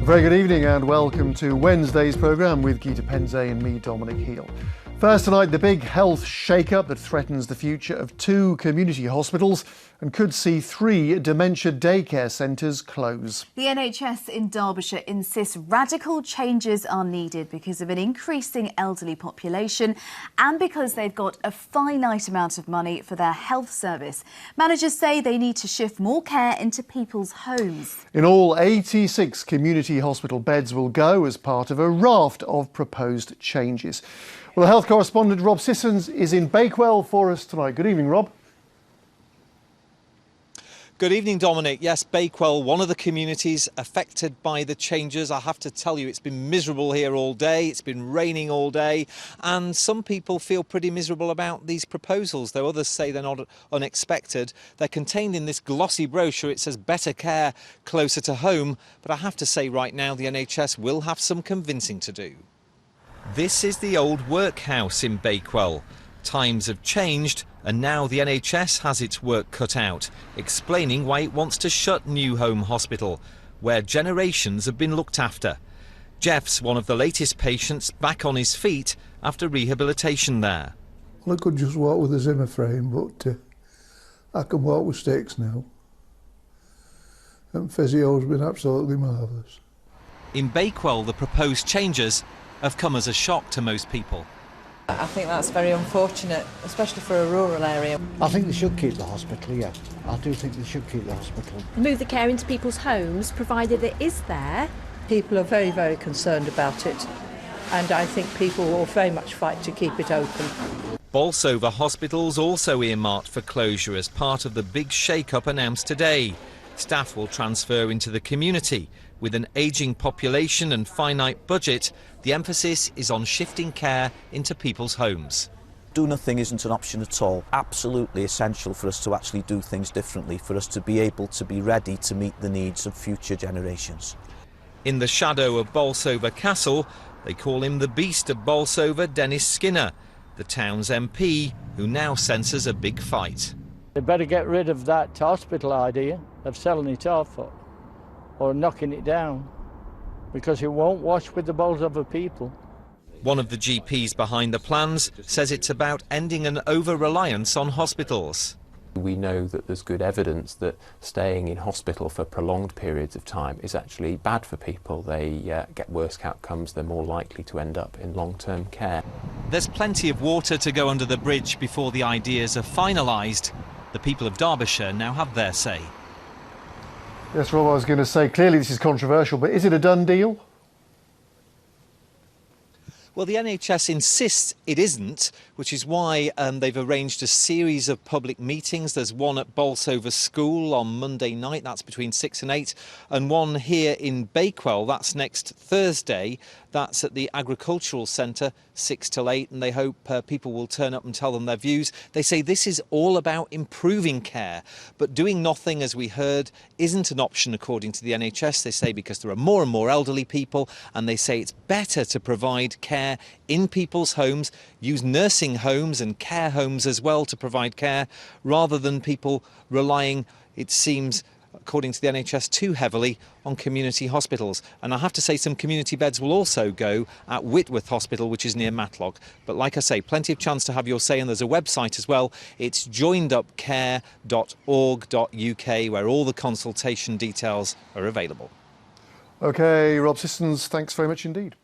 A very good evening and welcome to Wednesday's programme with Gita Penze and me, Dominic Heal. First tonight, the big health shake-up that threatens the future of 2 community hospitals and could see 3 dementia daycare centres close. The NHS in Derbyshire insists radical changes are needed because of an increasing elderly population and because they've got a finite amount of money for their health service. Managers say they need to shift more care into people's homes. In all, 86 community hospital beds will go as part of a raft of proposed changes. Well, the health correspondent Rob Sissons is in Bakewell for us tonight. Good evening, Rob. Good evening, Dominic. Yes, Bakewell, one of the communities affected by the changes. I have to tell you, it's been miserable here all day. It's been raining all day. And some people feel pretty miserable about these proposals, though others say they're not unexpected. They're contained in this glossy brochure. It says better care closer to home. But I have to say right now, the NHS will have some convincing to do. This is the old workhouse in Bakewell. Times have changed and now the NHS has its work cut out, explaining why it wants to shut New Home Hospital, where generations have been looked after. Jeff's one of the latest patients back on his feet after rehabilitation there. Well, I could just walk with a Zimmer frame, but I can walk with sticks now. And physio's been absolutely marvellous. In Bakewell, the proposed changes have come as a shock to most people. I think that's very unfortunate, especially for a rural area. I think they should keep the hospital, yeah. I do think they should keep the hospital. Move the care into people's homes, provided it is there. People are very, very concerned about it, and I think people will very much fight to keep it open. Bolsover Hospital's also earmarked for closure as part of the big shake-up announced today. Staff will transfer into the community. With an ageing population and finite budget, the emphasis is on shifting care into people's homes. Do nothing isn't an option at all. Absolutely essential for us to actually do things differently, for us to be able to be ready to meet the needs of future generations. In the shadow of Bolsover Castle, they call him the Beast of Bolsover, Dennis Skinner, the town's MP, who now senses a big fight. They better get rid of that hospital idea of selling it off or knocking it down, because it won't wash with the Bolsover people. One of the GPs behind the plans says it's about ending an over-reliance on hospitals. We know that there's good evidence that staying in hospital for prolonged periods of time is actually bad for people. They get worse outcomes, they're more likely to end up in long-term care. There's plenty of water to go under the bridge before the ideas are finalised. The people of Derbyshire now have their say. Yes, Rob, I was going to say, clearly this is controversial, but is it a done deal? Well, the NHS insists it isn't, which is why they've arranged a series of public meetings. There's one at Bolsover School on Monday night, that's between 6 and 8, and one here in Bakewell, that's next Thursday. That's at the Agricultural Centre, 6 till 8, and they hope people will turn up and tell them their views. They say this is all about improving care, but doing nothing, as we heard, isn't an option according to the NHS. They say because there are more and more elderly people, and they say it's better to provide care in people's homes, use nursing homes and care homes as well to provide care, rather than people relying, it seems, according to the NHS, too heavily on community hospitals. And I have to say some community beds will also go at Whitworth Hospital, which is near Matlock. But like I say, plenty of chance to have your say, and there's a website as well. It's joinedupcare.org.uk, where all the consultation details are available. OK, Rob Sissons, thanks very much indeed.